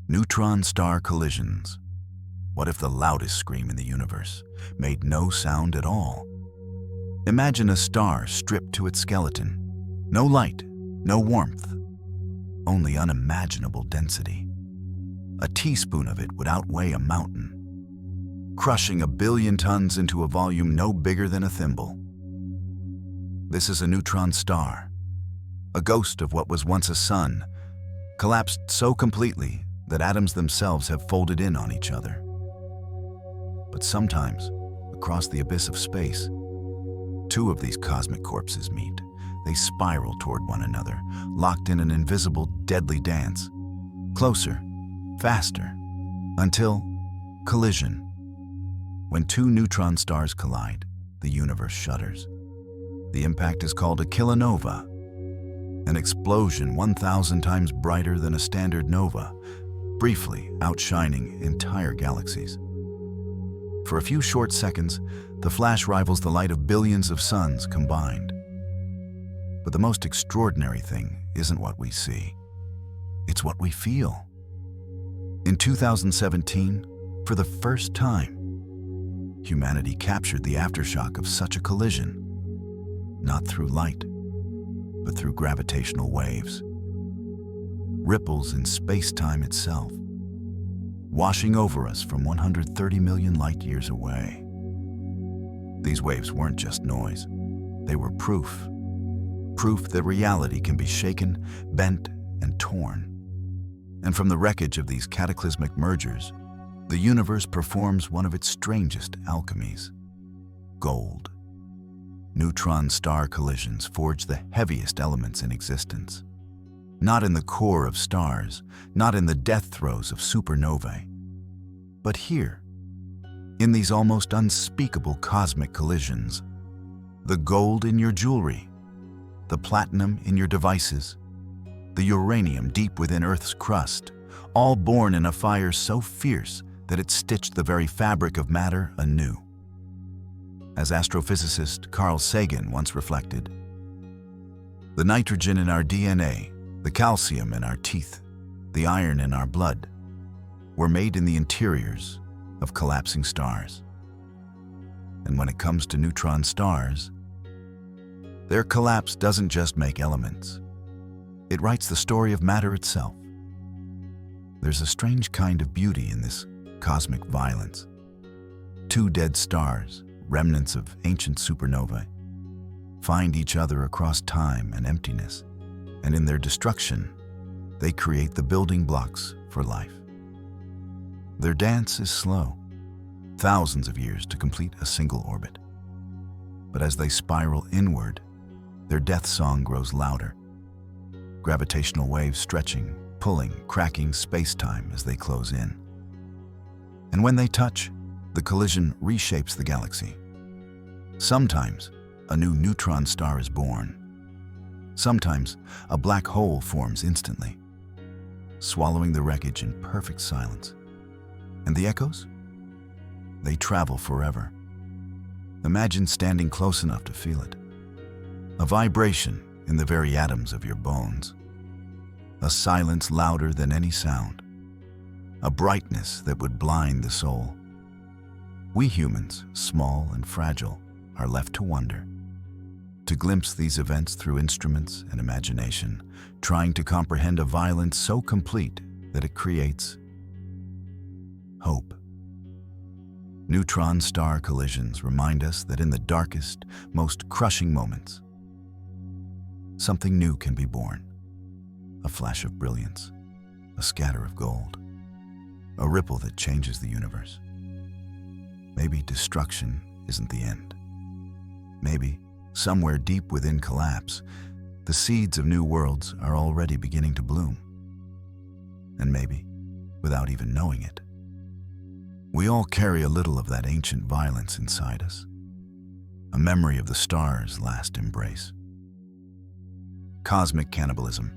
Neutron star collisions. What if the loudest scream in the universe made no sound at all? Imagine a star stripped to its skeleton. No light, no warmth, only unimaginable density. A teaspoon of it would outweigh a mountain, crushing 1 billion tons into a volume no bigger than a thimble. This is a neutron star, a ghost of what was once a sun, collapsed so completely that atoms themselves have folded in on each other. But sometimes, across the abyss of space, two of these cosmic corpses meet. They spiral toward one another, locked in an invisible, deadly dance. Closer, faster, until collision. When two neutron stars collide, the universe shudders. The impact is called a kilonova, an explosion 1,000 times brighter than a standard nova, briefly outshining entire galaxies. For a few short seconds, the flash rivals the light of billions of suns combined. But the most extraordinary thing isn't what we see. It's what we feel. In 2017, for the first time, humanity captured the aftershock of such a collision, not through light, but through gravitational waves. Ripples in space-time itself, washing over us from 130 million light-years away. These waves weren't just noise. They were proof that reality can be shaken, bent, and torn. And from the wreckage of these cataclysmic mergers, the universe performs one of its strangest alchemies: gold. Neutron star collisions forge the heaviest elements in existence. Not in the core of stars, not in the death throes of supernovae, but here, in these almost unspeakable cosmic collisions. The gold in your jewelry, the platinum in your devices, the uranium deep within Earth's crust, all born in a fire so fierce that it stitched the very fabric of matter anew. As astrophysicist Carl Sagan once reflected, the nitrogen in our DNA, the calcium in our teeth, the iron in our blood, were made in the interiors of collapsing stars. And when it comes to neutron stars, their collapse doesn't just make elements. It writes the story of matter itself. There's a strange kind of beauty in this cosmic violence. Two dead stars, remnants of ancient supernovae, find each other across time and emptiness, and in their destruction, they create the building blocks for life. Their dance is slow, thousands of years to complete a single orbit. But as they spiral inward, their death song grows louder. Gravitational waves stretching, pulling, cracking space-time as they close in. And when they touch, the collision reshapes the galaxy. Sometimes, a new neutron star is born. Sometimes, a black hole forms instantly, swallowing the wreckage in perfect silence. And the echoes? They travel forever. Imagine standing close enough to feel it. A vibration in the very atoms of your bones. A silence louder than any sound. A brightness that would blind the soul. We humans, small and fragile, are left to wonder, to glimpse these events through instruments and imagination, trying to comprehend a violence so complete that it creates hope. Neutron star collisions remind us that in the darkest, most crushing moments, something new can be born. A flash of brilliance, a scatter of gold, a ripple that changes the universe. Maybe destruction isn't the end. Maybe, somewhere deep within collapse, the seeds of new worlds are already beginning to bloom. And maybe, without even knowing it, we all carry a little of that ancient violence inside us, a memory of the stars' last embrace. Cosmic cannibalism.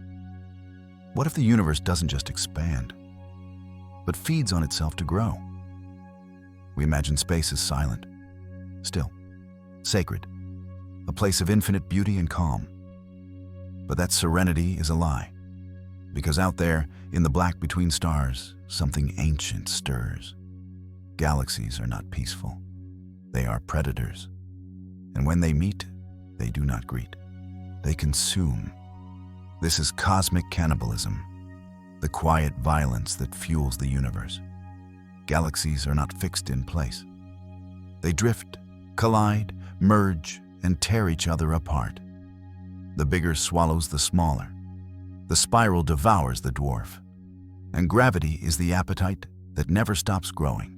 What if the universe doesn't just expand, but feeds on itself to grow? We imagine space as silent, still, sacred, a place of infinite beauty and calm. But that serenity is a lie. Because out there, in the black between stars, something ancient stirs. Galaxies are not peaceful. They are predators. And when they meet, they do not greet. They consume. This is cosmic cannibalism, the quiet violence that fuels the universe. Galaxies are not fixed in place. They drift, collide, merge, and tear each other apart. The bigger swallows the smaller. The spiral devours the dwarf. And gravity is the appetite that never stops growing.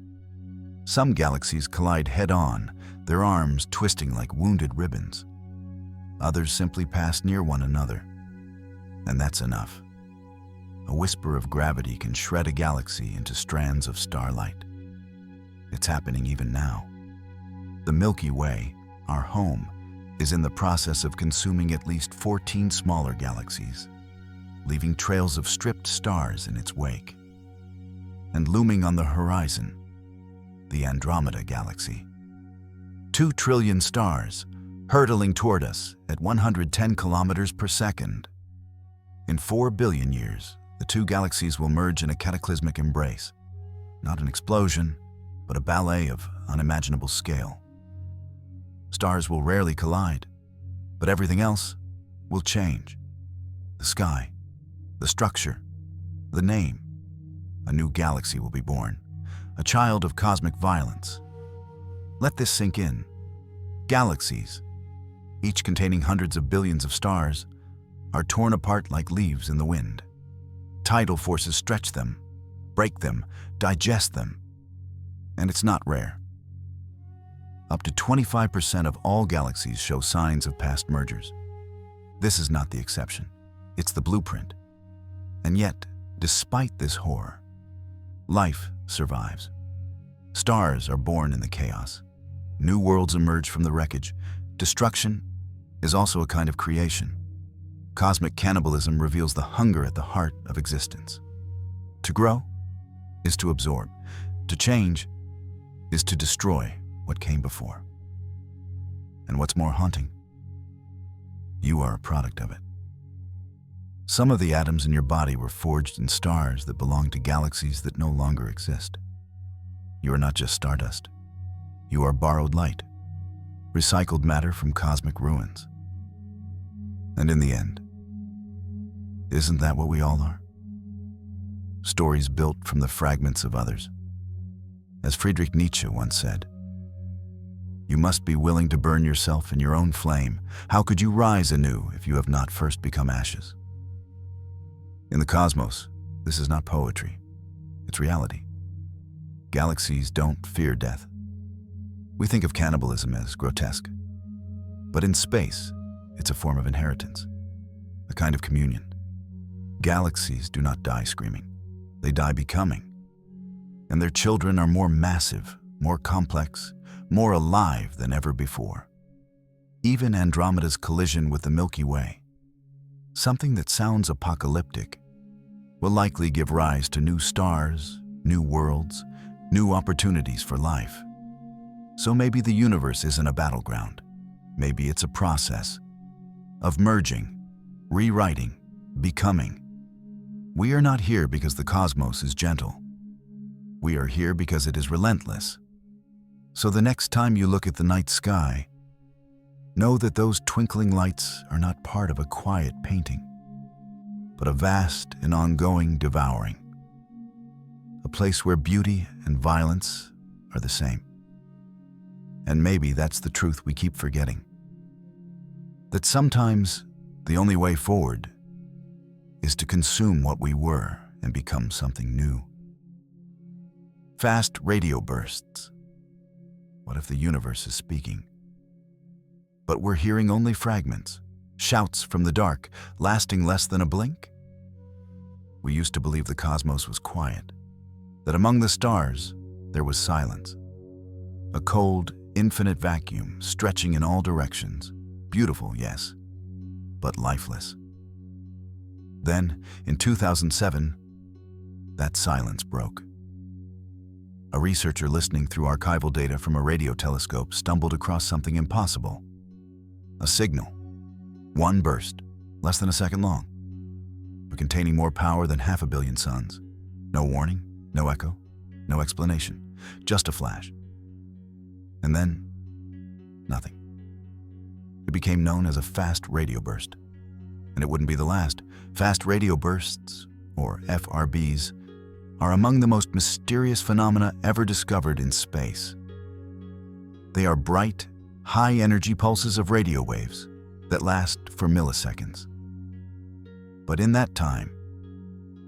Some galaxies collide head-on, their arms twisting like wounded ribbons. Others simply pass near one another. And that's enough. A whisper of gravity can shred a galaxy into strands of starlight. It's happening even now. The Milky Way, our home, is in the process of consuming at least 14 smaller galaxies, leaving trails of stripped stars in its wake. And looming on the horizon, the Andromeda Galaxy. 2 trillion stars hurtling toward us at 110 kilometers per second. In 4 billion years, the 2 galaxies will merge in a cataclysmic embrace. Not an explosion, but a ballet of unimaginable scale. Stars will rarely collide, but everything else will change. The sky, the structure, the name. A new galaxy will be born, a child of cosmic violence. Let this sink in. Galaxies, each containing hundreds of billions of stars, are torn apart like leaves in the wind. Tidal forces stretch them, break them, digest them. And it's not rare. Up to 25% of all galaxies show signs of past mergers. This is not the exception. It's the blueprint. And yet, despite this horror, life survives. Stars are born in the chaos. New worlds emerge from the wreckage. Destruction is also a kind of creation. Cosmic cannibalism reveals the hunger at the heart of existence. To grow is to absorb. To change is to destroy what came before. And what's more haunting, you are a product of it. Some of the atoms in your body were forged in stars that belong to galaxies that no longer exist. You are not just stardust. You are borrowed light, recycled matter from cosmic ruins. And in the end, isn't that what we all are? Stories built from the fragments of others. As Friedrich Nietzsche once said, "You must be willing to burn yourself in your own flame. How could you rise anew if you have not first become ashes?" In the cosmos, this is not poetry. It's reality. Galaxies don't fear death. We think of cannibalism as grotesque. But in space, it's a form of inheritance, a kind of communion. Galaxies do not die screaming. They die becoming. And their children are more massive, more complex, more alive than ever before. Even Andromeda's collision with the Milky Way, something that sounds apocalyptic, will likely give rise to new stars, new worlds, new opportunities for life. So maybe the universe isn't a battleground. Maybe it's a process of merging, rewriting, becoming. We are not here because the cosmos is gentle. We are here because it is relentless. So the next time you look at the night sky, know that those twinkling lights are not part of a quiet painting, but a vast and ongoing devouring. A place where beauty and violence are the same. And maybe that's the truth we keep forgetting. That sometimes the only way forward is to consume what we were and become something new. Fast radio bursts. What if the universe is speaking? But we're hearing only fragments, shouts from the dark, lasting less than a blink? We used to believe the cosmos was quiet, that among the stars there was silence. A cold, infinite vacuum stretching in all directions. Beautiful, yes, but lifeless. Then, in 2007, that silence broke. A researcher listening through archival data from a radio telescope stumbled across something impossible. A signal. One burst, less than a second long. but containing more power than 500 million suns. No warning, no echo, no explanation, just a flash. And then, nothing. It became known as a fast radio burst. And it wouldn't be the last. Fast radio bursts, or FRBs, are among the most mysterious phenomena ever discovered in space. They are bright, high-energy pulses of radio waves that last for milliseconds. But in that time,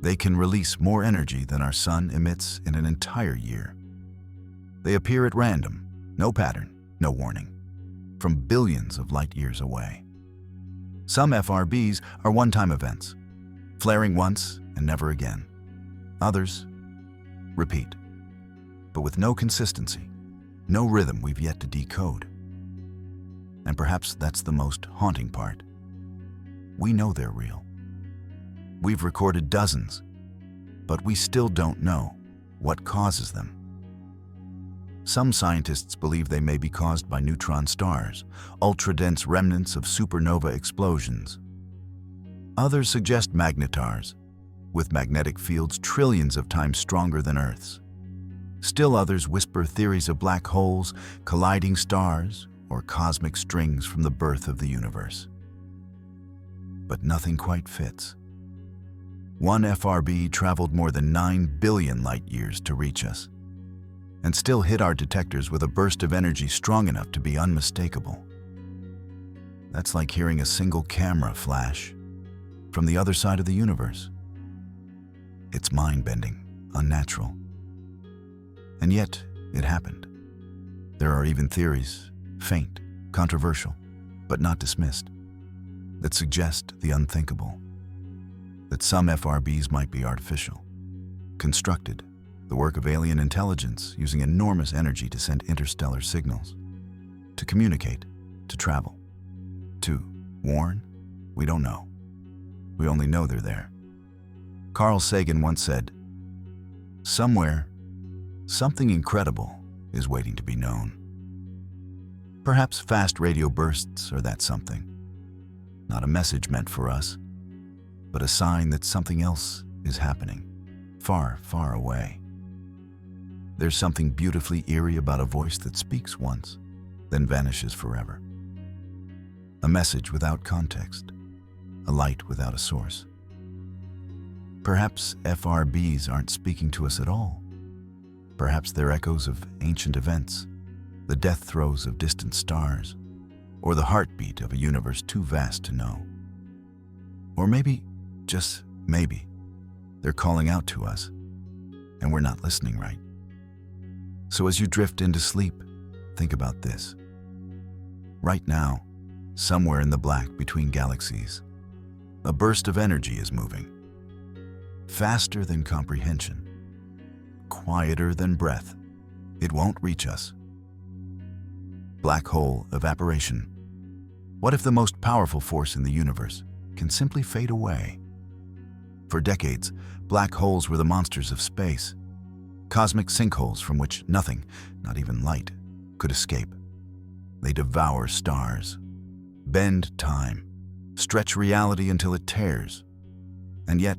they can release more energy than our sun emits in an entire year. They appear at random, no pattern, no warning, from billions of light years away. Some FRBs are one-time events, flaring once and never again. Others repeat, but with no consistency, no rhythm we've yet to decode. And perhaps that's the most haunting part. We know they're real. We've recorded dozens, but we still don't know what causes them. Some scientists believe they may be caused by neutron stars, ultra-dense remnants of supernova explosions. Others suggest magnetars, with magnetic fields trillions of times stronger than Earth's. Still others whisper theories of black holes, colliding stars, or cosmic strings from the birth of the universe. But nothing quite fits. One FRB traveled more than 9 billion light years to reach us, and still hit our detectors with a burst of energy strong enough to be unmistakable. That's like hearing a single camera flash from the other side of the universe. It's mind-bending, unnatural. And yet, it happened. There are even theories, faint, controversial, but not dismissed, that suggest the unthinkable. That some FRBs might be artificial, constructed, the work of alien intelligence using enormous energy to send interstellar signals, to communicate, to travel, to warn. We don't know. We only know they're there. Carl Sagan once said, "Somewhere, something incredible is waiting to be known." Perhaps fast radio bursts are that something. Not a message meant for us, but a sign that something else is happening, far, far away. There's something beautifully eerie about a voice that speaks once, then vanishes forever. A message without context, a light without a source. Perhaps FRBs aren't speaking to us at all. Perhaps they're echoes of ancient events, the death throes of distant stars, or the heartbeat of a universe too vast to know. Or maybe, just maybe, they're calling out to us, and we're not listening right. So as you drift into sleep, think about this. Right now, somewhere in the black between galaxies, a burst of energy is moving. Faster than comprehension, quieter than breath. It won't reach us. Black hole evaporation. What if the most powerful force in the universe can simply fade away? For decades, black holes were the monsters of space, cosmic sinkholes from which nothing, not even light, could escape. They devour stars, bend time, stretch reality until it tears, and yet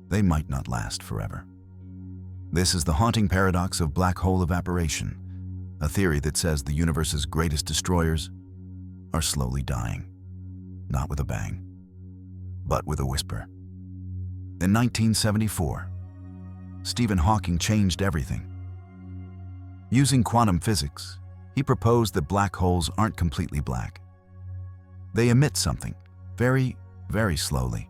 they might not last forever. This is the haunting paradox of black hole evaporation, a theory that says the universe's greatest destroyers are slowly dying, not with a bang, but with a whisper. In 1974, Stephen Hawking changed everything. Using quantum physics, he proposed that black holes aren't completely black. They emit something, very, very slowly,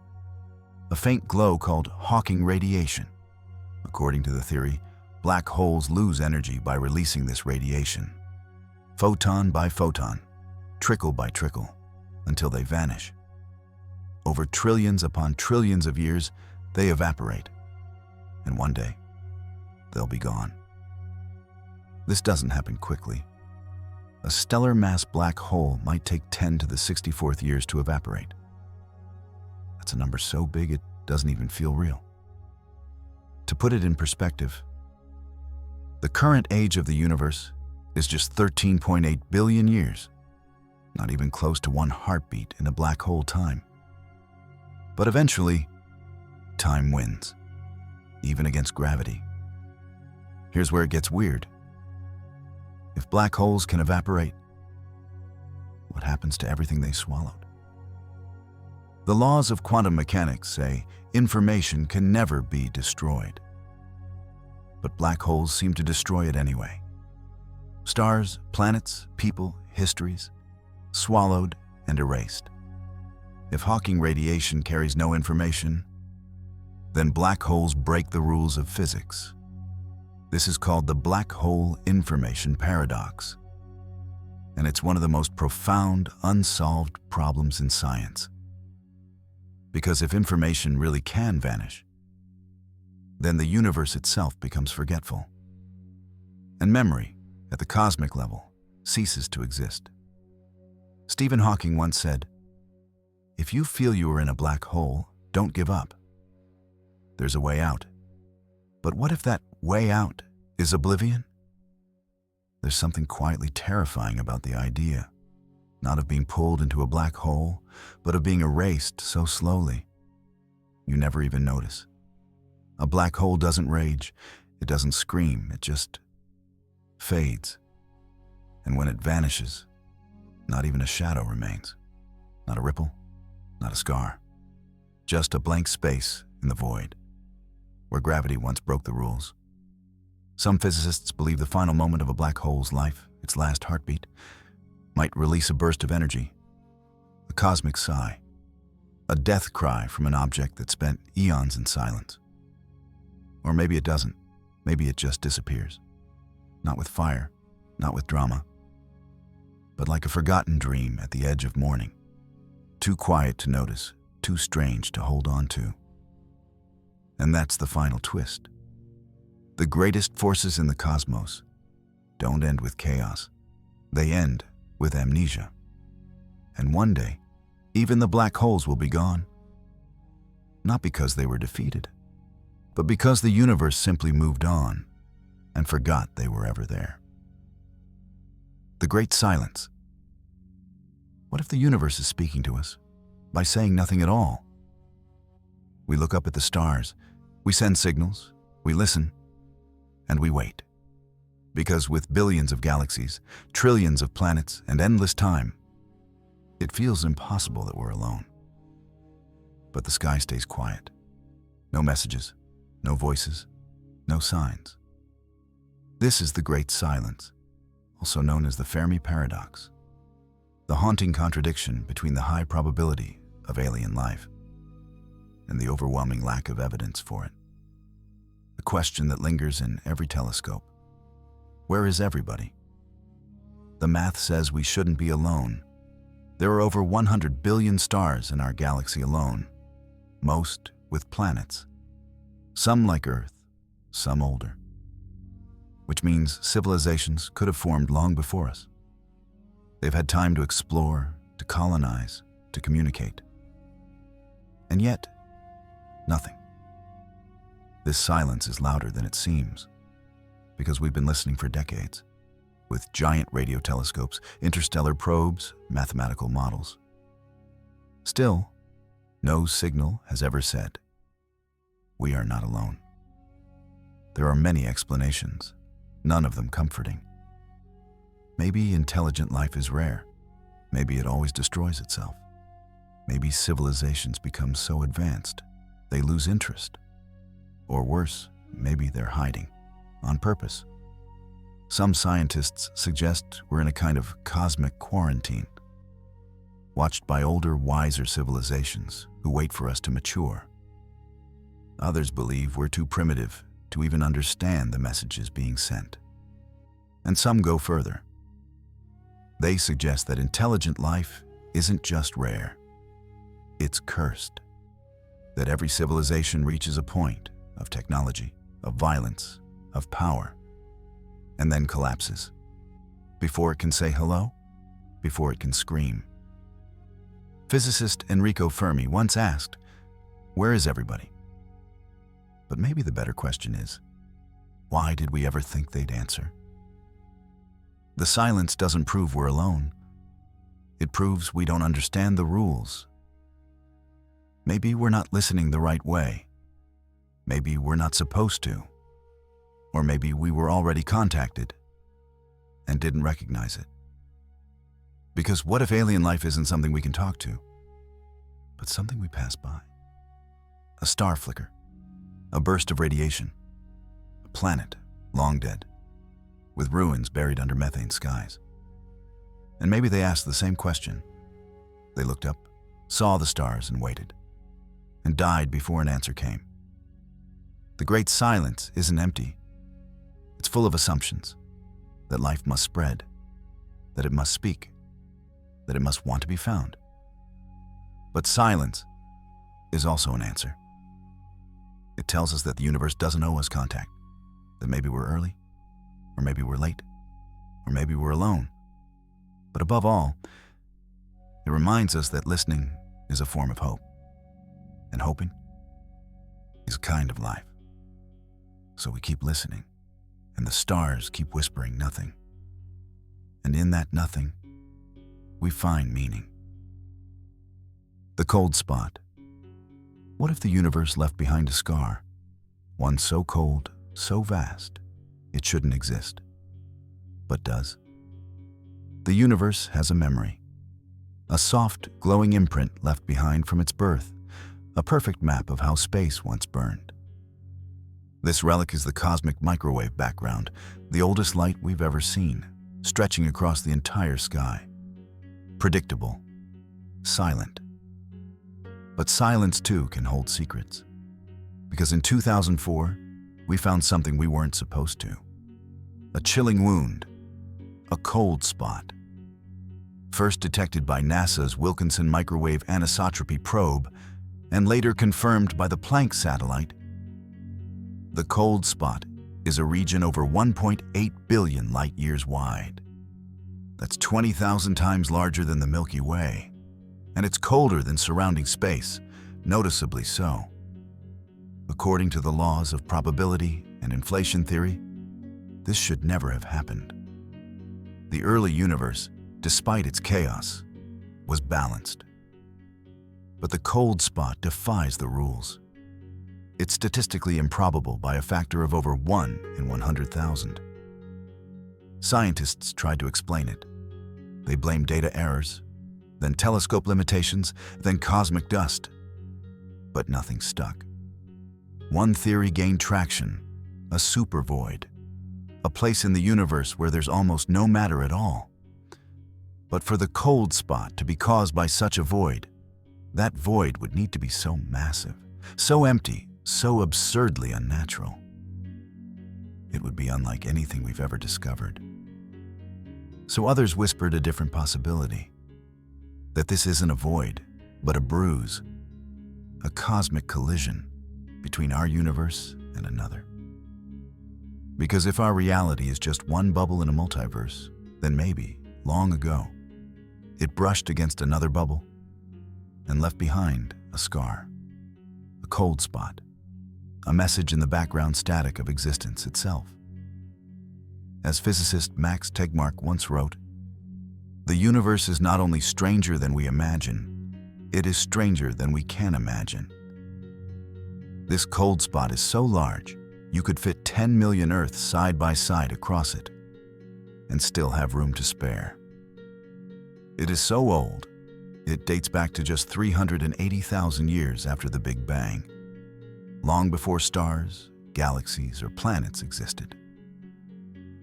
a faint glow called Hawking radiation. According to the theory, black holes lose energy by releasing this radiation, photon by photon, trickle by trickle, until they vanish. Over trillions upon trillions of years, they evaporate, and one day, they'll be gone. This doesn't happen quickly. A stellar mass black hole might take 10 to the 64th years to evaporate. That's a number so big it doesn't even feel real. To put it in perspective, the current age of the universe is just 13.8 billion years, not even close to one heartbeat in a black hole time. But eventually, time wins, even against gravity. Here's where it gets weird. If black holes can evaporate, what happens to everything they swallowed? The laws of quantum mechanics say information can never be destroyed. But black holes seem to destroy it anyway. Stars, planets, people, histories, swallowed and erased. If Hawking radiation carries no information, then black holes break the rules of physics. This is called the black hole information paradox. And it's one of the most profound, unsolved problems in science. Because if information really can vanish, then the universe itself becomes forgetful. And memory, at the cosmic level, ceases to exist. Stephen Hawking once said, "If you feel you are in a black hole, don't give up. There's a way out." But what if that way out is oblivion? There's something quietly terrifying about the idea, not of being pulled into a black hole, but of being erased so slowly you never even notice. A black hole doesn't rage, it doesn't scream, it just fades. And when it vanishes, not even a shadow remains. Not a ripple, not a scar. Just a blank space in the void, where gravity once broke the rules. Some physicists believe the final moment of a black hole's life, its last heartbeat, might release a burst of energy, a cosmic sigh, a death cry from an object that spent eons in silence. Or maybe it doesn't. Maybe it just disappears. Not with fire, not with drama, but like a forgotten dream at the edge of morning. Too quiet to notice, too strange to hold on to. And that's the final twist. The greatest forces in the cosmos don't end with chaos. They end with amnesia. And one day, even the black holes will be gone. Not because they were defeated, but because the universe simply moved on and forgot they were ever there. The great silence. What if the universe is speaking to us by saying nothing at all? We look up at the stars, we send signals, we listen, and we wait. Because with billions of galaxies, trillions of planets, and endless time, it feels impossible that we're alone. But the sky stays quiet. No messages, no voices, no signs. This is the great silence, also known as the Fermi paradox, the haunting contradiction between the high probability of alien life and the overwhelming lack of evidence for it. A question that lingers in every telescope. Where is everybody? The math says we shouldn't be alone. There are over 100 billion stars in our galaxy alone, most with planets. Some like Earth, some older. Which means civilizations could have formed long before us. They've had time to explore, to colonize, to communicate. And yet, nothing. This silence is louder than it seems, because we've been listening for decades, with giant radio telescopes, interstellar probes, mathematical models. Still, no signal has ever said, "We are not alone." There are many explanations, none of them comforting. Maybe intelligent life is rare. Maybe it always destroys itself. Maybe civilizations become so advanced, they lose interest. Or worse, maybe they're hiding, on purpose. Some scientists suggest we're in a kind of cosmic quarantine, watched by older, wiser civilizations who wait for us to mature. Others believe we're too primitive to even understand the messages being sent. And some go further. They suggest that intelligent life isn't just rare, it's cursed. That every civilization reaches a point of technology, of violence, of power, and then collapses. Before it can say hello, before it can scream. Physicist Enrico Fermi once asked, "Where is everybody?" But maybe the better question is, why did we ever think they'd answer? The silence doesn't prove we're alone. It proves we don't understand the rules. Maybe we're not listening the right way. Maybe we're not supposed to. Or maybe we were already contacted and didn't recognize it. Because what if alien life isn't something we can talk to, but something we pass by? A star flicker, a burst of radiation, a planet long dead, with ruins buried under methane skies. And maybe they asked the same question. They looked up, saw the stars and waited, and died before an answer came. The great silence isn't empty. It's full of assumptions, that life must spread, that it must speak, that it must want to be found. But silence is also an answer. It tells us that the universe doesn't owe us contact, that maybe we're early, or maybe we're late, or maybe we're alone. But above all, it reminds us that listening is a form of hope, and hoping is a kind of life. So we keep listening, and the stars keep whispering nothing. And in that nothing, we find meaning. The cold spot. What if the universe left behind a scar, one so cold, so vast, it shouldn't exist, but does? The universe has a memory, a soft, glowing imprint left behind from its birth, a perfect map of how space once burned. This relic is the cosmic microwave background, the oldest light we've ever seen, stretching across the entire sky. Predictable, silent. But silence too can hold secrets. Because in 2004, we found something we weren't supposed to. A chilling wound, a cold spot. First detected by NASA's Wilkinson Microwave Anisotropy Probe, and later confirmed by the Planck satellite, the cold spot is a region over 1.8 billion light-years wide. That's 20,000 times larger than the Milky Way, and it's colder than surrounding space, noticeably so. According to the laws of probability and inflation theory, this should never have happened. The early universe, despite its chaos, was balanced. But the cold spot defies the rules. It's statistically improbable by a factor of over 1 in 100,000. Scientists tried to explain it. They blamed data errors, then telescope limitations, then cosmic dust. But nothing stuck. One theory gained traction, a super void, a place in the universe where there's almost no matter at all. But for the cold spot to be caused by such a void, that void would need to be so massive, so empty, so absurdly unnatural. It would be unlike anything we've ever discovered. So others whispered a different possibility, that this isn't a void, but a bruise, a cosmic collision between our universe and another. Because if our reality is just one bubble in a multiverse, then maybe, long ago, it brushed against another bubble and left behind a scar, a cold spot, a message in the background static of existence itself. As physicist Max Tegmark once wrote, "The universe is not only stranger than we imagine, it is stranger than we can imagine." This cold spot is so large, you could fit 10 million Earths side by side across it, and still have room to spare. It is so old, it dates back to just 380,000 years after the Big Bang, long before stars, galaxies, or planets existed.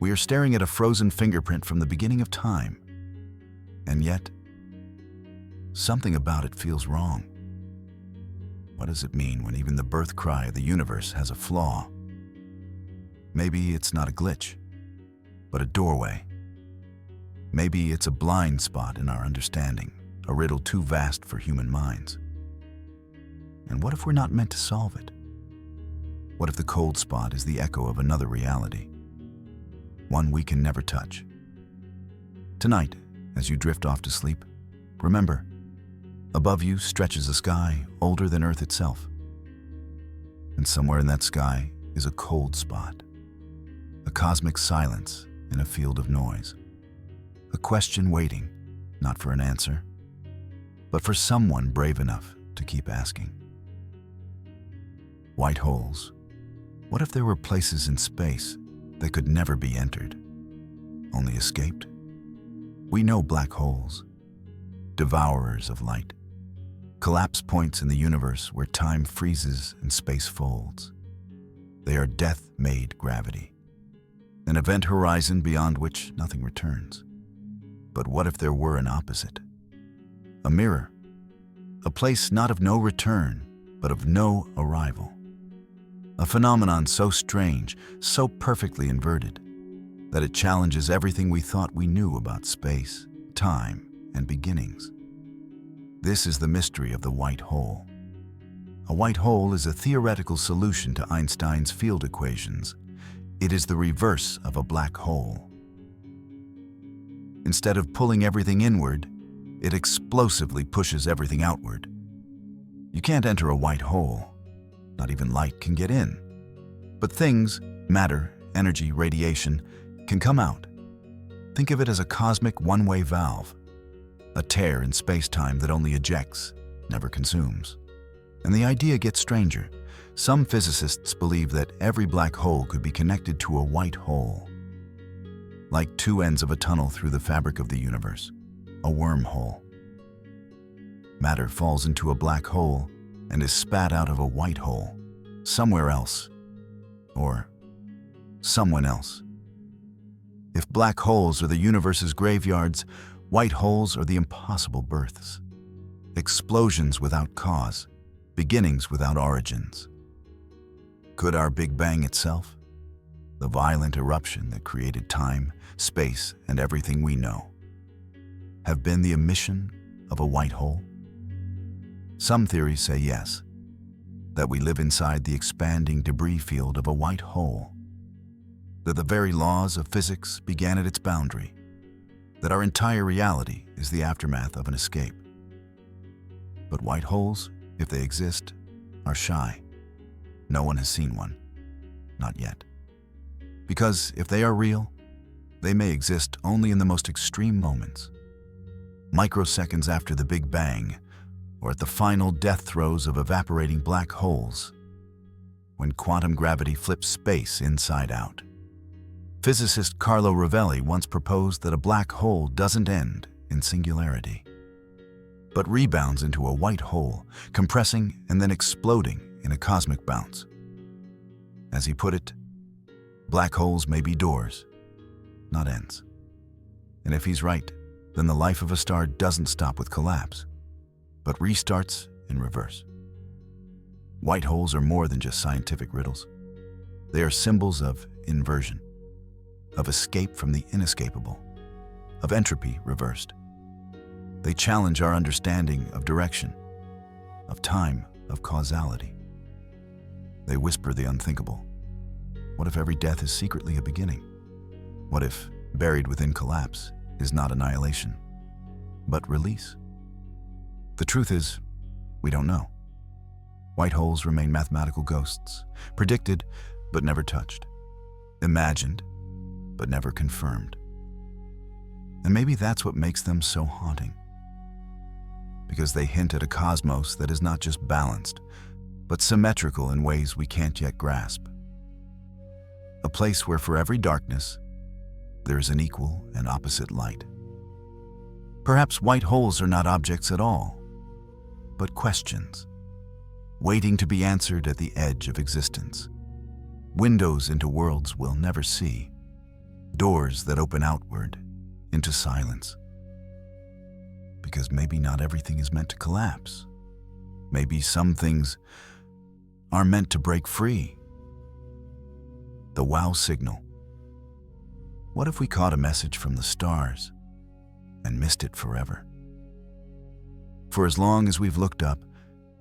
We are staring at a frozen fingerprint from the beginning of time, and yet, something about it feels wrong. What does it mean when even the birth cry of the universe has a flaw? Maybe it's not a glitch, but a doorway. Maybe it's a blind spot in our understanding, a riddle too vast for human minds. And what if we're not meant to solve it? What if the cold spot is the echo of another reality, one we can never touch? Tonight, as you drift off to sleep, remember, above you stretches a sky older than Earth itself. And somewhere in that sky is a cold spot, a cosmic silence in a field of noise, a question waiting, not for an answer, but for someone brave enough to keep asking. White holes. What if there were places in space that could never be entered, only escaped? We know black holes, devourers of light, collapse points in the universe where time freezes and space folds. They are death-made gravity, an event horizon beyond which nothing returns. But what if there were an opposite? A mirror, a place not of no return, but of no arrival. A phenomenon so strange, so perfectly inverted, that it challenges everything we thought we knew about space, time, and beginnings. This is the mystery of the white hole. A white hole is a theoretical solution to Einstein's field equations. It is the reverse of a black hole. Instead of pulling everything inward, it explosively pushes everything outward. You can't enter a white hole. Not even light can get in. But things, matter, energy, radiation, can come out. Think of it as a cosmic one-way valve, a tear in space-time that only ejects, never consumes. And the idea gets stranger. Some physicists believe that every black hole could be connected to a white hole, like two ends of a tunnel through the fabric of the universe, a wormhole. Matter falls into a black hole and is spat out of a white hole, somewhere else, or someone else. If black holes are the universe's graveyards, white holes are the impossible births, explosions without cause, beginnings without origins. Could our Big Bang itself, the violent eruption that created time, space, and everything we know, have been the emission of a white hole? Some theories say yes, that we live inside the expanding debris field of a white hole, that the very laws of physics began at its boundary, that our entire reality is the aftermath of an escape. But white holes, if they exist, are shy. No one has seen one, not yet. Because if they are real, they may exist only in the most extreme moments, microseconds after the Big Bang, or at the final death throes of evaporating black holes, when quantum gravity flips space inside out. Physicist Carlo Rovelli once proposed that a black hole doesn't end in singularity, but rebounds into a white hole, compressing and then exploding in a cosmic bounce. As he put it, black holes may be doors, not ends. And if he's right, then the life of a star doesn't stop with collapse, but restarts in reverse. White holes are more than just scientific riddles. They are symbols of inversion, of escape from the inescapable, of entropy reversed. They challenge our understanding of direction, of time, of causality. They whisper the unthinkable. What if every death is secretly a beginning? What if, buried within collapse, is not annihilation, but release? The truth is, we don't know. White holes remain mathematical ghosts, predicted but never touched, imagined but never confirmed. And maybe that's what makes them so haunting, because they hint at a cosmos that is not just balanced, but symmetrical in ways we can't yet grasp. A place where for every darkness, there is an equal and opposite light. Perhaps white holes are not objects at all, but questions, waiting to be answered at the edge of existence. Windows into worlds we'll never see, doors that open outward into silence. Because maybe not everything is meant to collapse. Maybe some things are meant to break free. The wow signal. What if we caught a message from the stars and missed it forever? For as long as we've looked up,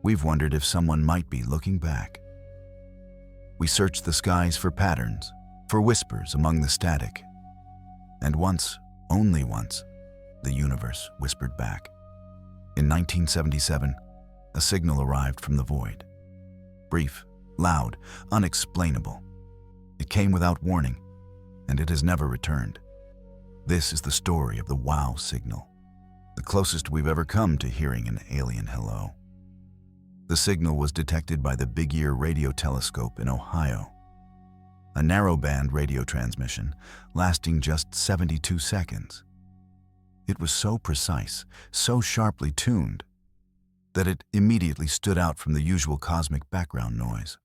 we've wondered if someone might be looking back. We searched the skies for patterns, for whispers among the static. And once, only once, the universe whispered back. In 1977, a signal arrived from the void. Brief, loud, unexplainable. It came without warning, and it has never returned. This is the story of the wow signal, the closest we've ever come to hearing an alien hello. The signal was detected by the Big Ear radio telescope in Ohio, a narrowband radio transmission lasting just 72 seconds. It was so precise, so sharply tuned, that it immediately stood out from the usual cosmic background noise.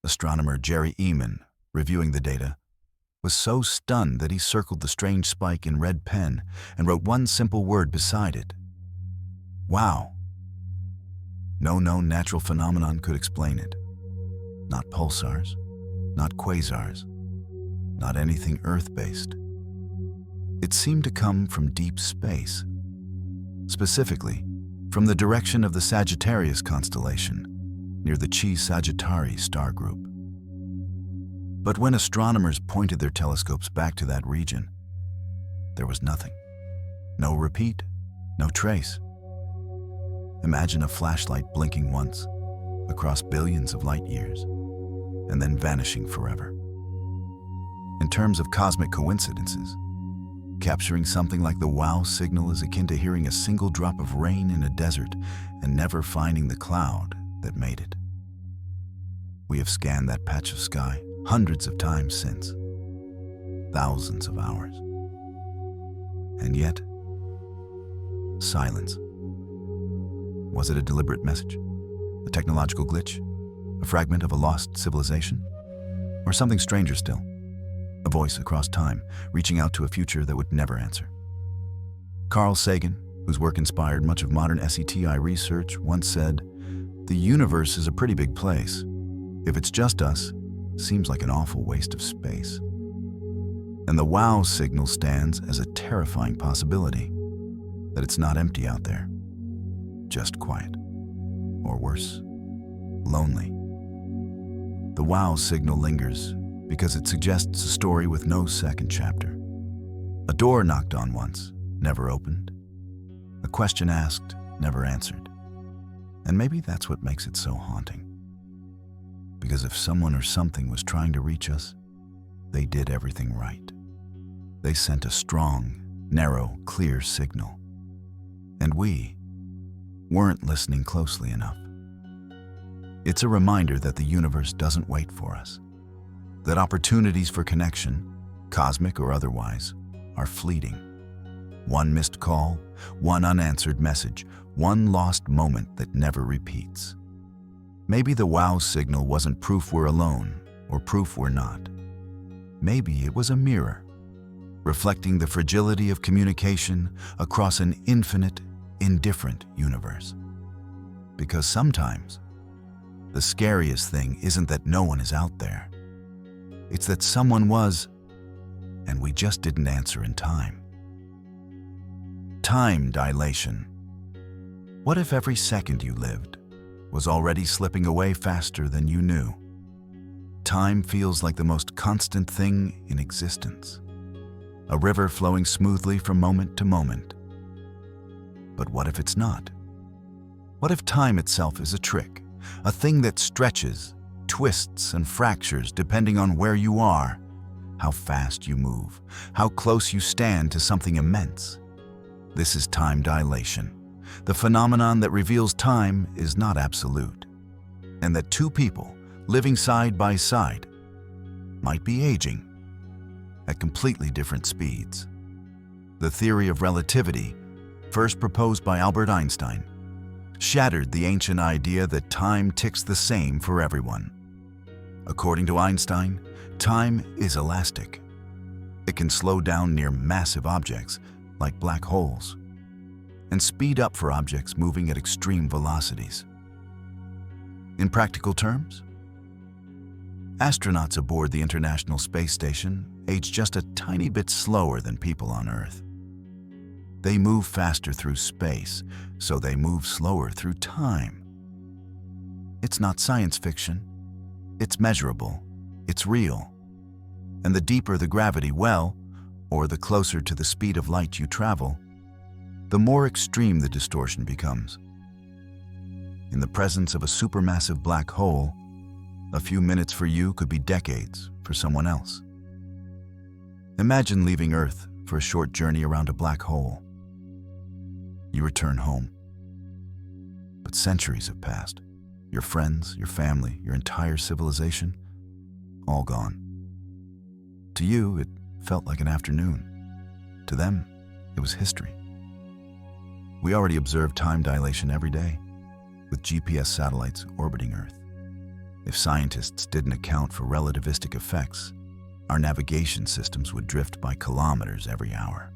Astronomer Jerry Eman, reviewing the data, was so stunned that he circled the strange spike in red pen and wrote one simple word beside it: "Wow." No known natural phenomenon could explain it. Not pulsars, not quasars, not anything Earth-based. It seemed to come from deep space, specifically from the direction of the Sagittarius constellation near the Chi Sagittarii star group. But when astronomers pointed their telescopes back to that region, there was nothing. No repeat, no trace. Imagine a flashlight blinking once across billions of light years and then vanishing forever. In terms of cosmic coincidences, capturing something like the wow signal is akin to hearing a single drop of rain in a desert and never finding the cloud that made it. We have scanned that patch of sky hundreds of times since, thousands of hours. And yet, silence. Was it a deliberate message? A technological glitch? A fragment of a lost civilization? Or something stranger still? A voice across time, reaching out to a future that would never answer. Carl Sagan, whose work inspired much of modern SETI research, once said, "The universe is a pretty big place. If it's just us, it seems like an awful waste of space." And the wow signal stands as a terrifying possibility, that it's not empty out there, just quiet, or worse, lonely. The wow signal lingers because it suggests a story with no second chapter. A door knocked on once, never opened. A question asked, never answered. And maybe that's what makes it so haunting. Because if someone or something was trying to reach us, they did everything right. They sent a strong, narrow, clear signal. And we weren't listening closely enough. It's a reminder that the universe doesn't wait for us, that opportunities for connection, cosmic or otherwise, are fleeting. One missed call, one unanswered message, one lost moment that never repeats. Maybe the wow signal wasn't proof we're alone or proof we're not. Maybe it was a mirror, reflecting the fragility of communication across an infinite, indifferent universe. Because sometimes, the scariest thing isn't that no one is out there. It's that someone was, and we just didn't answer in time. Time dilation. What if every second you lived was already slipping away faster than you knew? Time feels like the most constant thing in existence, a river flowing smoothly from moment to moment. But what if it's not? What if time itself is a trick, a thing that stretches, twists, and fractures depending on where you are, how fast you move, how close you stand to something immense? This is time dilation, the phenomenon that reveals time is not absolute, and that two people living side by side might be aging at completely different speeds. The theory of relativity, first proposed by Albert Einstein, shattered the ancient idea that time ticks the same for everyone. According to Einstein, time is elastic. It can slow down near massive objects, like black holes, and speed up for objects moving at extreme velocities. In practical terms, astronauts aboard the International Space Station age just a tiny bit slower than people on Earth. They move faster through space, so they move slower through time. It's not science fiction. It's measurable. It's real. And the deeper the gravity well, or the closer to the speed of light you travel, the more extreme the distortion becomes. In the presence of a supermassive black hole, a few minutes for you could be decades for someone else. Imagine leaving Earth for a short journey around a black hole. You return home. But centuries have passed. Your friends, your family, your entire civilization, all gone. To you, it felt like an afternoon. To them, it was history. We already observe time dilation every day, with GPS satellites orbiting Earth. If scientists didn't account for relativistic effects, our navigation systems would drift by kilometers every hour.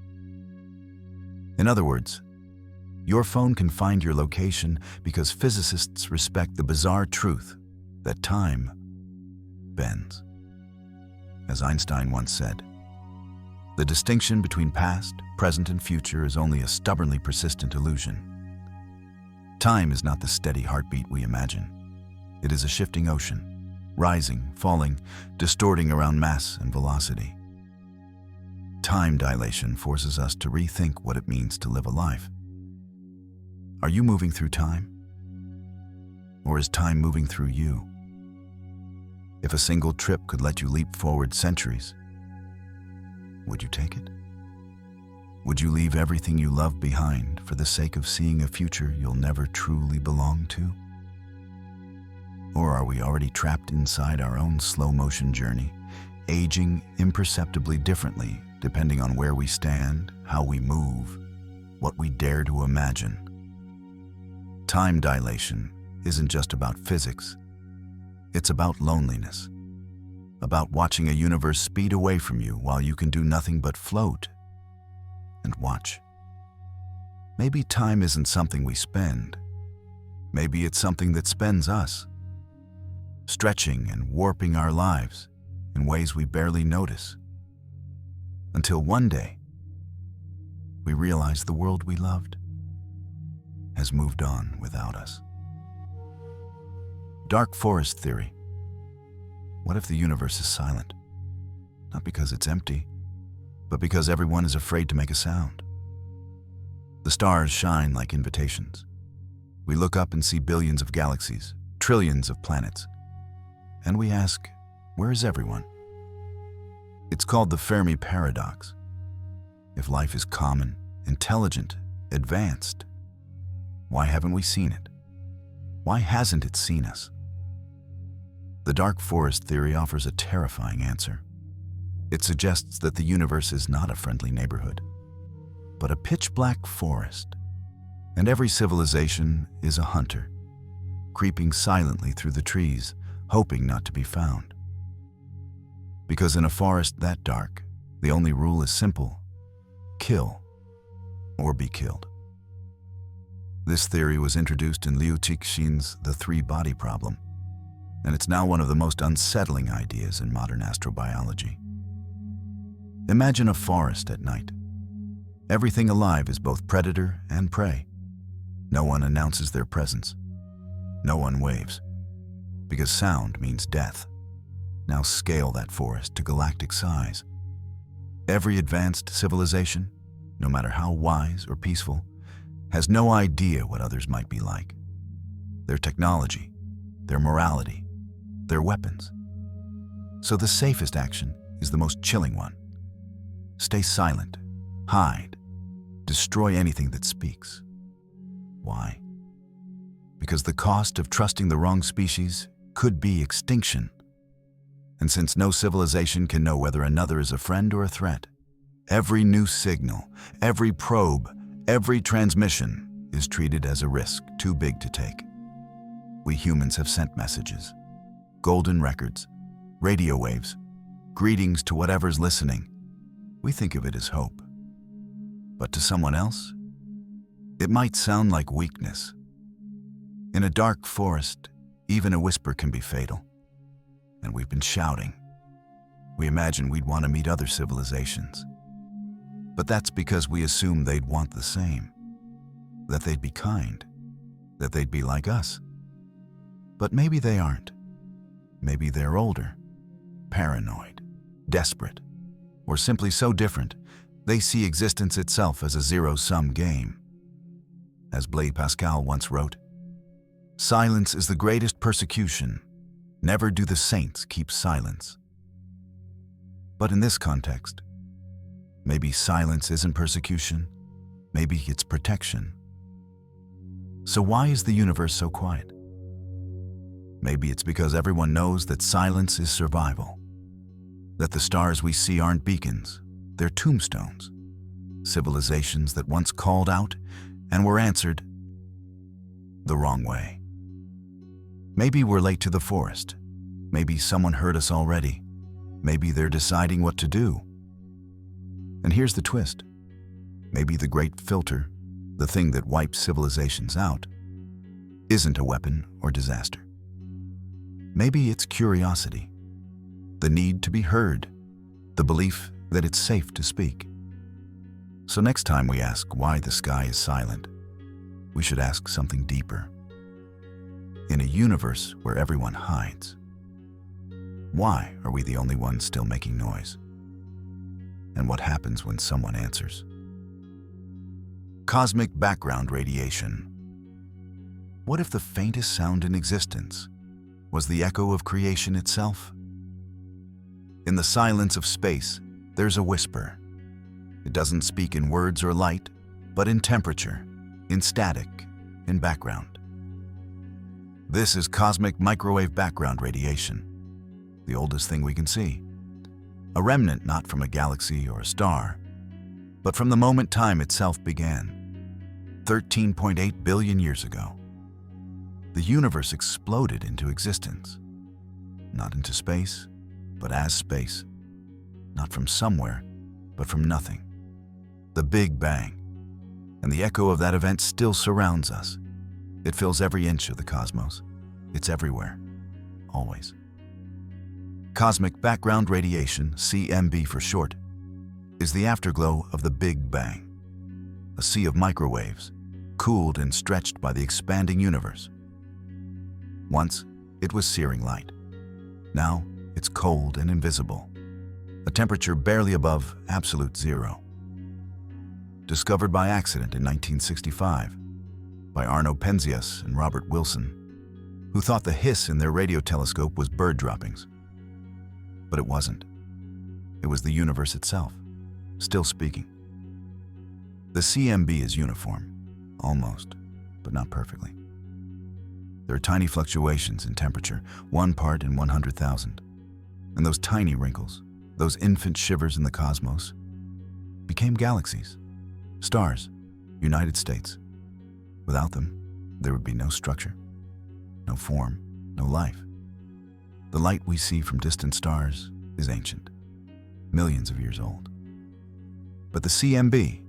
In other words, your phone can find your location because physicists respect the bizarre truth that time bends. As Einstein once said, the distinction between past, present, and future is only a stubbornly persistent illusion. Time is not the steady heartbeat we imagine. It is a shifting ocean, rising, falling, distorting around mass and velocity. Time dilation forces us to rethink what it means to live a life. Are you moving through time? Or is time moving through you? If a single trip could let you leap forward centuries, would you take it? Would you leave everything you love behind for the sake of seeing a future you'll never truly belong to? Or are we already trapped inside our own slow-motion journey, aging imperceptibly differently depending on where we stand, how we move, what we dare to imagine? Time dilation isn't just about physics. It's about loneliness, about watching a universe speed away from you while you can do nothing but float and watch. Maybe time isn't something we spend. Maybe it's something that spends us, stretching and warping our lives in ways we barely notice. Until one day, we realize the world we loved has moved on without us. Dark forest theory. What if the universe is silent? Not because it's empty, but because everyone is afraid to make a sound. The stars shine like invitations. We look up and see billions of galaxies, trillions of planets. And we ask, where is everyone? It's called the Fermi paradox. If life is common, intelligent, advanced, why haven't we seen it? Why hasn't it seen us? The dark forest theory offers a terrifying answer. It suggests that the universe is not a friendly neighborhood, but a pitch-black forest. And every civilization is a hunter, creeping silently through the trees, hoping not to be found. Because in a forest that dark, the only rule is simple: kill or be killed. This theory was introduced in Liu Cixin's The Three-Body Problem, and it's now one of the most unsettling ideas in modern astrobiology. Imagine a forest at night. Everything alive is both predator and prey. No one announces their presence. No one waves, because sound means death. Now scale that forest to galactic size. Every advanced civilization, no matter how wise or peaceful, has no idea what others might be like. Their technology, their morality, their weapons. So the safest action is the most chilling one. Stay silent, hide, destroy anything that speaks. Why? Because the cost of trusting the wrong species could be extinction. And since no civilization can know whether another is a friend or a threat, every new signal, every probe, every transmission is treated as a risk too big to take. We humans have sent messages, golden records, radio waves, greetings to whatever's listening. We think of it as hope. But to someone else, it might sound like weakness. In a dark forest, even a whisper can be fatal. And we've been shouting. We imagine we'd want to meet other civilizations. But that's because we assume they'd want the same, that they'd be kind, that they'd be like us. But maybe they aren't. Maybe they're older, paranoid, desperate, or simply so different they see existence itself as a zero-sum game. As Blaise Pascal once wrote, "Silence is the greatest persecution. Never do the saints keep silence." But in this context, maybe silence isn't persecution, maybe it's protection. So why is the universe so quiet? Maybe it's because everyone knows that silence is survival. That the stars we see aren't beacons, they're tombstones. Civilizations that once called out and were answered the wrong way. Maybe we're late to the forest. Maybe someone heard us already. Maybe they're deciding what to do. And here's the twist. Maybe the great filter, the thing that wipes civilizations out, isn't a weapon or disaster. Maybe it's curiosity, the need to be heard, the belief that it's safe to speak. So next time we ask why the sky is silent, we should ask something deeper. In a universe where everyone hides, why are we the only ones still making noise? And what happens when someone answers? Cosmic background radiation. What if the faintest sound in existence was the echo of creation itself? In the silence of space, there's a whisper. It doesn't speak in words or light, but in temperature, in static, in background. This is cosmic microwave background radiation, the oldest thing we can see. A remnant not from a galaxy or a star, but from the moment time itself began, 13.8 billion years ago. The universe exploded into existence, not into space, but as space, not from somewhere, but from nothing. The Big Bang, and the echo of that event still surrounds us. It fills every inch of the cosmos. It's everywhere, always. Cosmic background radiation, CMB for short, is the afterglow of the Big Bang, a sea of microwaves, cooled and stretched by the expanding universe. Once, it was searing light. Now, it's cold and invisible, a temperature barely above absolute zero. Discovered by accident in 1965 by Arno Penzias and Robert Wilson, who thought the hiss in their radio telescope was bird droppings. But it wasn't. It was the universe itself, still speaking. The CMB is uniform, almost, but not perfectly. There are tiny fluctuations in temperature, 1 part in 100,000. And those tiny wrinkles, those infant shivers in the cosmos, became galaxies, stars, United States. Without them, there would be no structure, no form, no life. The light we see from distant stars is ancient, millions of years old. But the CMB,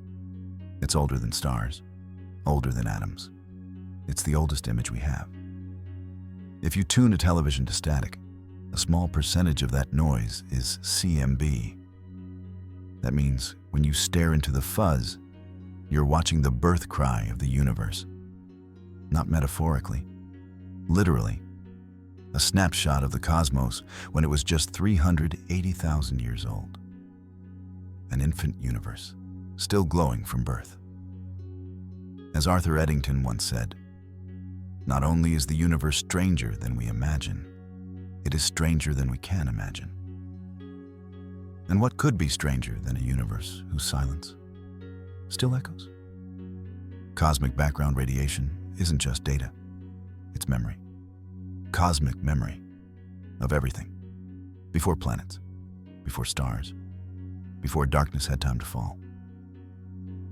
it's older than stars, older than atoms. It's the oldest image we have. If you tune a television to static, a small percentage of that noise is CMB. That means when you stare into the fuzz, you're watching the birth cry of the universe. Not metaphorically, literally. A snapshot of the cosmos when it was just 380,000 years old. An infant universe, still glowing from birth. As Arthur Eddington once said, not only is the universe stranger than we imagine, it is stranger than we can imagine. And what could be stranger than a universe whose silence still echoes? Cosmic background radiation isn't just data, it's memory. Cosmic memory of everything. Before planets, before stars, before darkness had time to fall.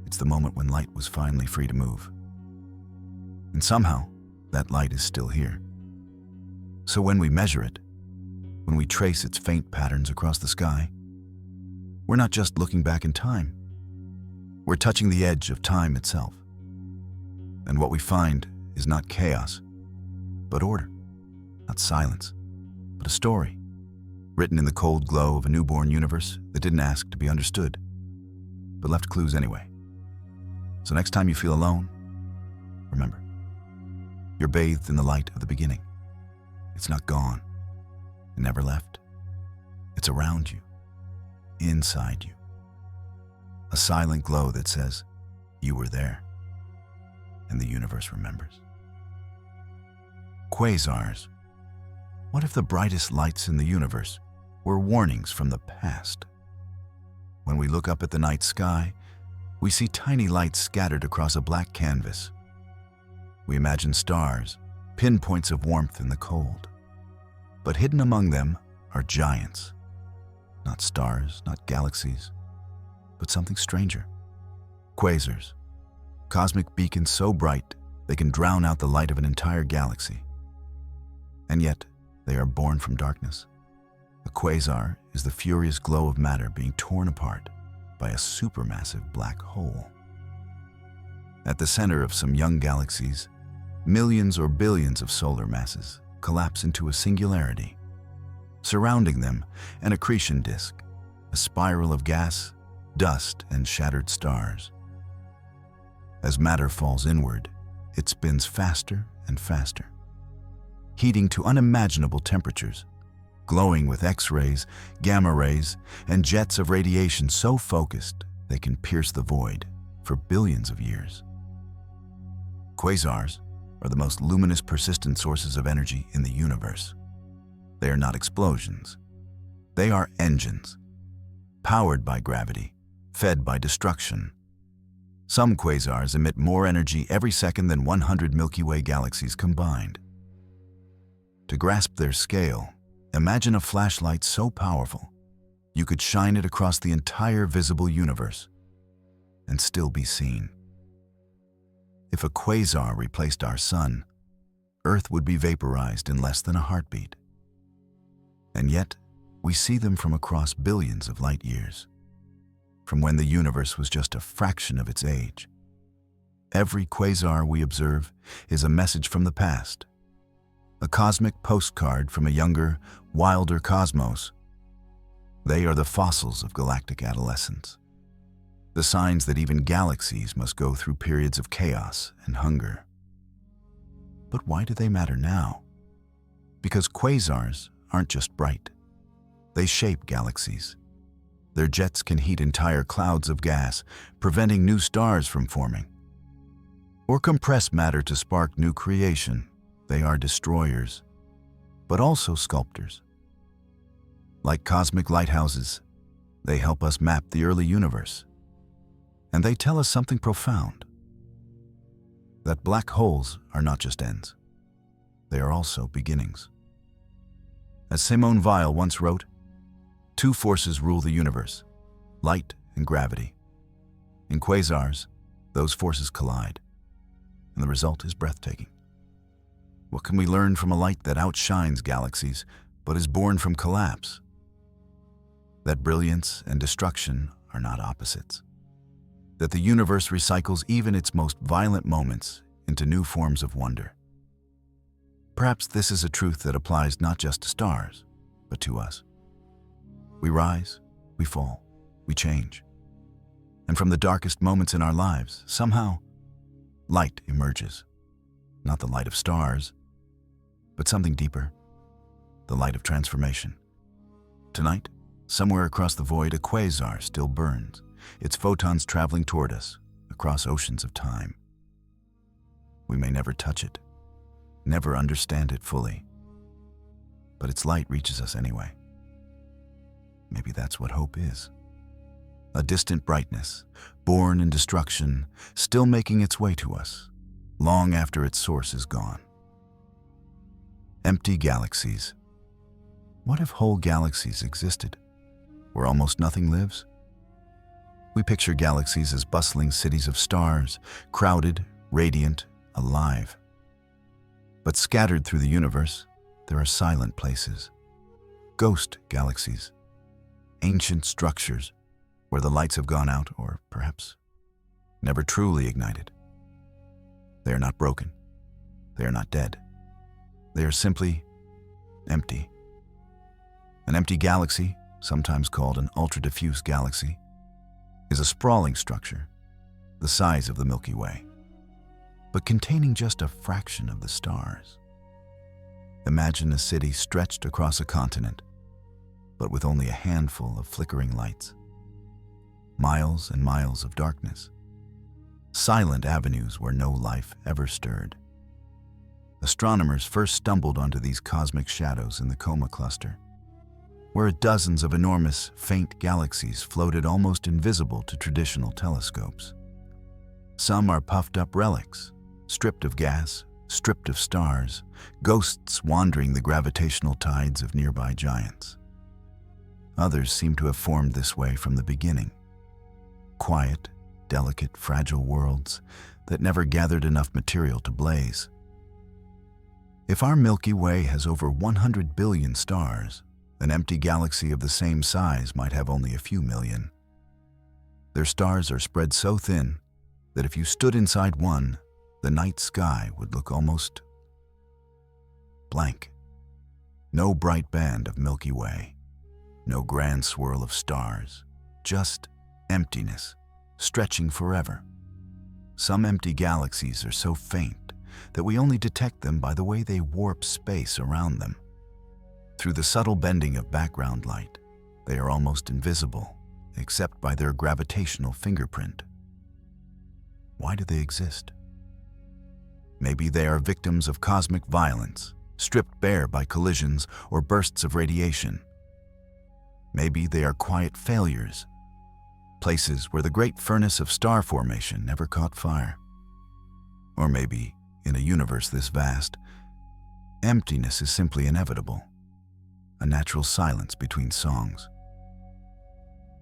It's the moment when light was finally free to move. And somehow, that light is still here. So when we measure it, when we trace its faint patterns across the sky, we're not just looking back in time. We're touching the edge of time itself. And what we find is not chaos, but order. Not silence, but a story, written in the cold glow of a newborn universe that didn't ask to be understood, but left clues anyway. So next time you feel alone, remember, you're bathed in the light of the beginning. It's not gone. It never left. It's around you, inside you. A silent glow that says, you were there, and the universe remembers. Quasars. What if the brightest lights in the universe were warnings from the past? When we look up at the night sky, we see tiny lights scattered across a black canvas. We imagine stars, pinpoints of warmth in the cold. But hidden among them are giants. Not stars, not galaxies, but something stranger. Quasars, cosmic beacons so bright they can drown out the light of an entire galaxy. And yet, they are born from darkness. A quasar is the furious glow of matter being torn apart by a supermassive black hole. At the center of some young galaxies, millions or billions of solar masses collapse into a singularity. Surrounding them, an accretion disk, a spiral of gas, dust, and shattered stars. As matter falls inward, it spins faster and faster, heating to unimaginable temperatures, glowing with X-rays, gamma rays, and jets of radiation so focused they can pierce the void for billions of years. Quasars are the most luminous, persistent sources of energy in the universe. They are not explosions. They are engines, powered by gravity, fed by destruction. Some quasars emit more energy every second than 100 Milky Way galaxies combined. To grasp their scale, imagine a flashlight so powerful you could shine it across the entire visible universe and still be seen. If a quasar replaced our sun, Earth would be vaporized in less than a heartbeat. And yet, we see them from across billions of light years, from when the universe was just a fraction of its age. Every quasar we observe is a message from the past, a cosmic postcard from a younger, wilder cosmos. They are the fossils of galactic adolescence, the signs that even galaxies must go through periods of chaos and hunger. But why do they matter now? Because quasars aren't just bright. They shape galaxies. Their jets can heat entire clouds of gas, preventing new stars from forming. Or compress matter to spark new creation. They are destroyers, but also sculptors. Like cosmic lighthouses, they help us map the early universe. And they tell us something profound. That black holes are not just ends. They are also beginnings. As Simone Weil once wrote, two forces rule the universe, light and gravity. In quasars, those forces collide, and the result is breathtaking. What can we learn from a light that outshines galaxies, but is born from collapse? That brilliance and destruction are not opposites. That the universe recycles even its most violent moments into new forms of wonder. Perhaps this is a truth that applies not just to stars, but to us. We rise, we fall, we change. And from the darkest moments in our lives, somehow, light emerges. Not the light of stars, but something deeper, the light of transformation. Tonight, somewhere across the void, a quasar still burns, its photons traveling toward us across oceans of time. We may never touch it, never understand it fully, but its light reaches us anyway. Maybe that's what hope is. A distant brightness, born in destruction, still making its way to us, long after its source is gone. Empty galaxies. What if whole galaxies existed, where almost nothing lives? We picture galaxies as bustling cities of stars, crowded, radiant, alive. But scattered through the universe, there are silent places, ghost galaxies, ancient structures where the lights have gone out or perhaps never truly ignited. They are not broken. They are not dead. They are simply empty. An empty galaxy, sometimes called an ultra-diffuse galaxy, is a sprawling structure, the size of the Milky Way, but containing just a fraction of the stars. Imagine a city stretched across a continent, but with only a handful of flickering lights. Miles and miles of darkness. Silent avenues where no life ever stirred. Astronomers first stumbled onto these cosmic shadows in the Coma Cluster, where dozens of enormous, faint galaxies floated almost invisible to traditional telescopes. Some are puffed-up relics, stripped of gas, stripped of stars, ghosts wandering the gravitational tides of nearby giants. Others seem to have formed this way from the beginning. Quiet, delicate, fragile worlds that never gathered enough material to blaze. If our Milky Way has over 100 billion stars, an empty galaxy of the same size might have only a few million. Their stars are spread so thin that if you stood inside one, the night sky would look almost blank. No bright band of Milky Way, no grand swirl of stars, just emptiness, stretching forever. Some empty galaxies are so faint that we only detect them by the way they warp space around them. Through the subtle bending of background light, they are almost invisible, except by their gravitational fingerprint. Why do they exist? Maybe they are victims of cosmic violence, stripped bare by collisions or bursts of radiation. Maybe they are quiet failures, places where the great furnace of star formation never caught fire. Or maybe, in a universe this vast, emptiness is simply inevitable, a natural silence between songs.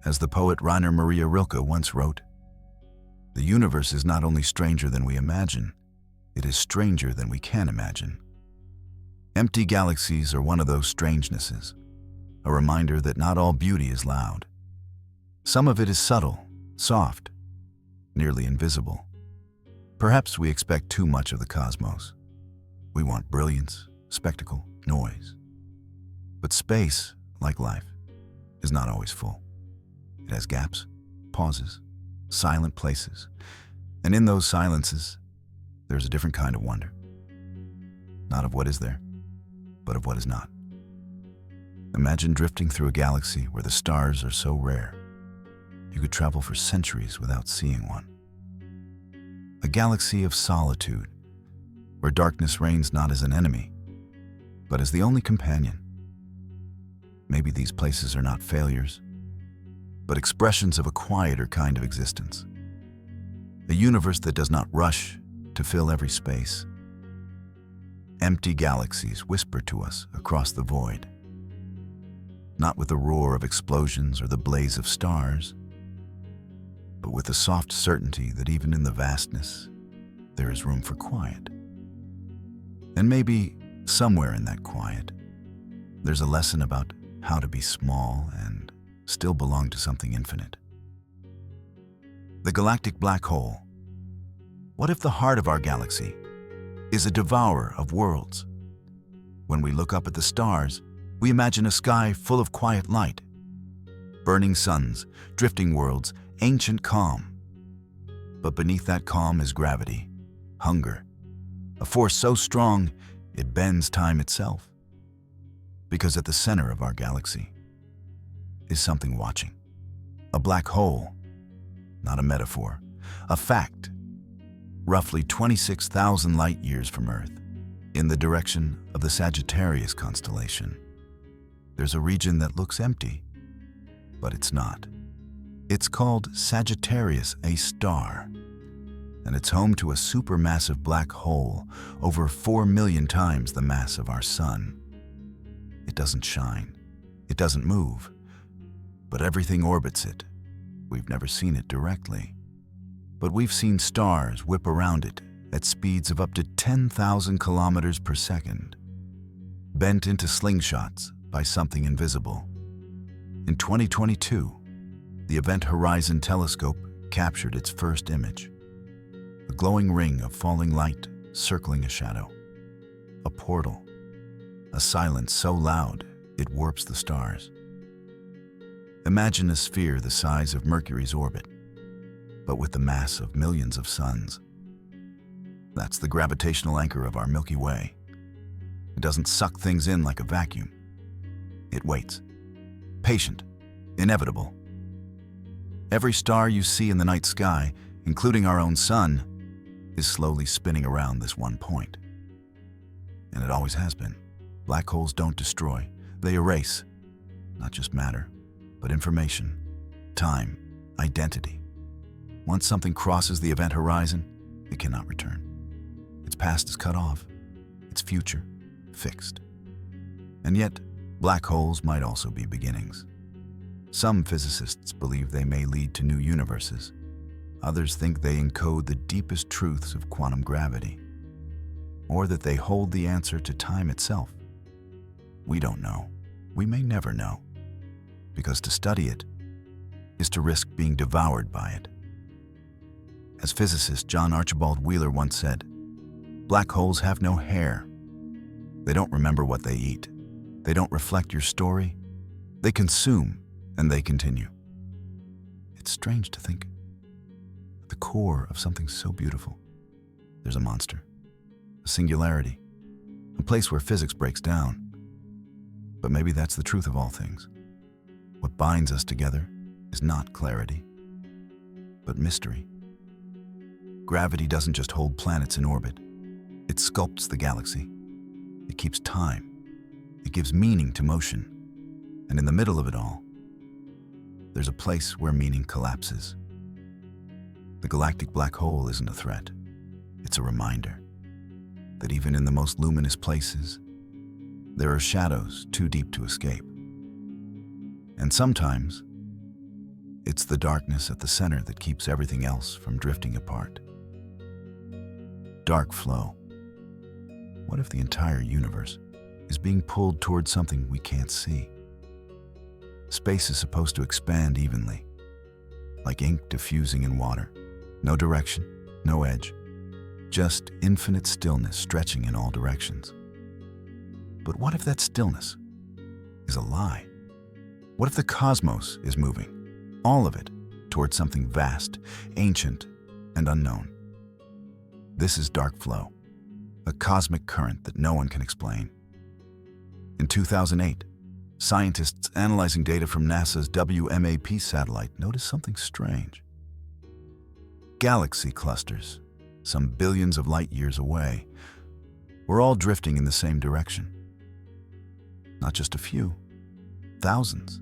As the poet Rainer Maria Rilke once wrote, "The universe is not only stranger than we imagine, it is stranger than we can imagine." Empty galaxies are one of those strangenesses, a reminder that not all beauty is loud. Some of it is subtle, soft, nearly invisible. Perhaps we expect too much of the cosmos. We want brilliance, spectacle, noise. But space, like life, is not always full. It has gaps, pauses, silent places, and in those silences, there's a different kind of wonder. Not of what is there, but of what is not. Imagine drifting through a galaxy where the stars are so rare, you could travel for centuries without seeing one. A galaxy of solitude, where darkness reigns not as an enemy, but as the only companion. Maybe these places are not failures, but expressions of a quieter kind of existence. A universe that does not rush to fill every space. Empty galaxies whisper to us across the void, not with the roar of explosions or the blaze of stars, but with the soft certainty that even in the vastness, there is room for quiet. And maybe somewhere in that quiet, there's a lesson about how to be small and still belong to something infinite. The galactic black hole. What if the heart of our galaxy is a devourer of worlds? When we look up at the stars, we imagine a sky full of quiet light, burning suns, drifting worlds, ancient calm. But beneath that calm is gravity, hunger, a force so strong it bends time itself. Because at the center of our galaxy is something watching. A black hole, not a metaphor, a fact, roughly 26,000 light years from Earth, in the direction of the Sagittarius constellation. There's a region that looks empty, but it's not. It's called Sagittarius A star, and it's home to a supermassive black hole over 4 million times the mass of our sun. It doesn't shine, it doesn't move, but everything orbits it. We've never seen it directly, but we've seen stars whip around it at speeds of up to 10,000 kilometers per second, bent into slingshots by something invisible. In 2022, the Event Horizon Telescope captured its first image, a glowing ring of falling light circling a shadow, a portal, a silence so loud it warps the stars. Imagine a sphere the size of Mercury's orbit, but with the mass of millions of suns. That's the gravitational anchor of our Milky Way. It doesn't suck things in like a vacuum. It waits, patient, inevitable. Every star you see in the night sky, including our own sun, is slowly spinning around this one point. And it always has been. Black holes don't destroy, they erase, not just matter, but information, time, identity. Once something crosses the event horizon, it cannot return. Its past is cut off, its future fixed. And yet, black holes might also be beginnings. Some physicists believe they may lead to new universes. Others think they encode the deepest truths of quantum gravity, or that they hold the answer to time itself. We don't know. We may never know, because to study it is to risk being devoured by it. As physicist John Archibald Wheeler once said, "Black holes have no hair. They don't remember what they eat. They don't reflect your story. They consume and they continue." It's strange to think, at the core of something so beautiful, there's a monster, a singularity, a place where physics breaks down. But maybe that's the truth of all things. What binds us together is not clarity, but mystery. Gravity doesn't just hold planets in orbit. It sculpts the galaxy. It keeps time. It gives meaning to motion. And in the middle of it all, there's a place where meaning collapses. The galactic black hole isn't a threat. It's a reminder that even in the most luminous places, there are shadows too deep to escape. And sometimes, it's the darkness at the center that keeps everything else from drifting apart. Dark flow. What if the entire universe is being pulled towards something we can't see? Space is supposed to expand evenly, like ink diffusing in water. No direction, no edge, just infinite stillness stretching in all directions. But what if that stillness is a lie? What if the cosmos is moving, all of it, towards something vast, ancient, and unknown? This is dark flow, a cosmic current that no one can explain. In 2008, scientists analyzing data from NASA's WMAP satellite noticed something strange. Galaxy clusters, some billions of light years away, were all drifting in the same direction. Not just a few, thousands.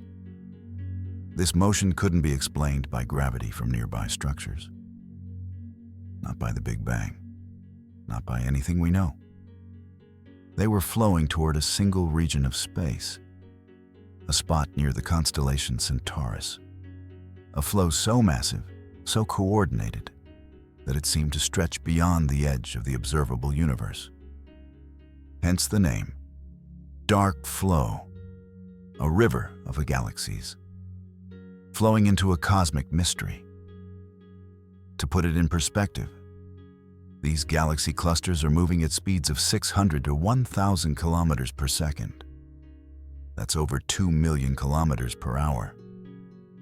This motion couldn't be explained by gravity from nearby structures. Not by the Big Bang. Not by anything we know. They were flowing toward a single region of space, a spot near the constellation Centaurus. A flow so massive, so coordinated, that it seemed to stretch beyond the edge of the observable universe. Hence the name, dark flow, a river of the galaxies, flowing into a cosmic mystery. To put it in perspective, these galaxy clusters are moving at speeds of 600 to 1,000 kilometers per second. That's over 2 million kilometers per hour.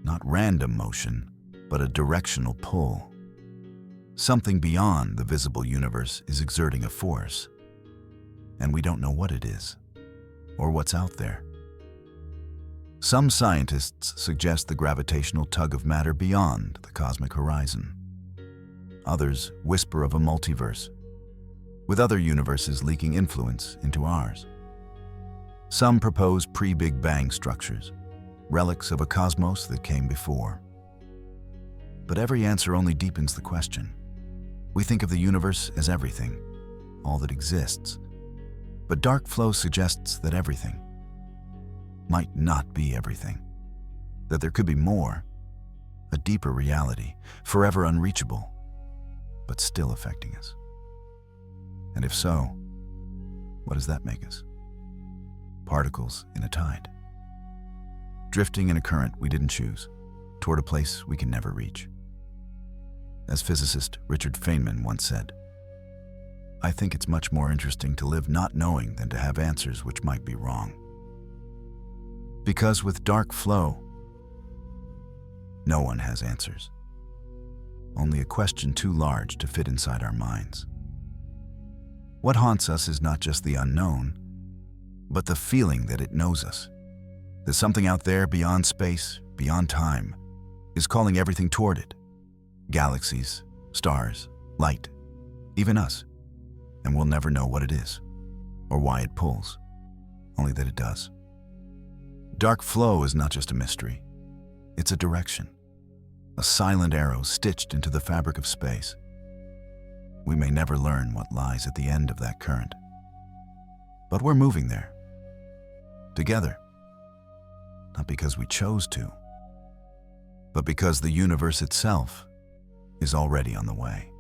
Not random motion, but a directional pull. Something beyond the visible universe is exerting a force, and we don't know what it is, or what's out there. Some scientists suggest the gravitational tug of matter beyond the cosmic horizon. Others whisper of a multiverse, with other universes leaking influence into ours. Some propose pre-Big Bang structures, relics of a cosmos that came before. But every answer only deepens the question. We think of the universe as everything, all that exists. But dark flow suggests that everything might not be everything, that there could be more, a deeper reality, forever unreachable, but still affecting us. And if so, what does that make us? Particles in a tide, drifting in a current we didn't choose, toward a place we can never reach. As physicist Richard Feynman once said, "I think it's much more interesting to live not knowing than to have answers which might be wrong." Because with dark flow, no one has answers. Only a question too large to fit inside our minds. What haunts us is not just the unknown, but the feeling that it knows us. That something out there beyond space, beyond time, is calling everything toward it. Galaxies, stars, light, even us. And we'll never know what it is, or why it pulls, only that it does. Dark flow is not just a mystery. It's a direction, a silent arrow stitched into the fabric of space. We may never learn what lies at the end of that current. But we're moving there. Together. Not because we chose to, but because the universe itself is already on the way.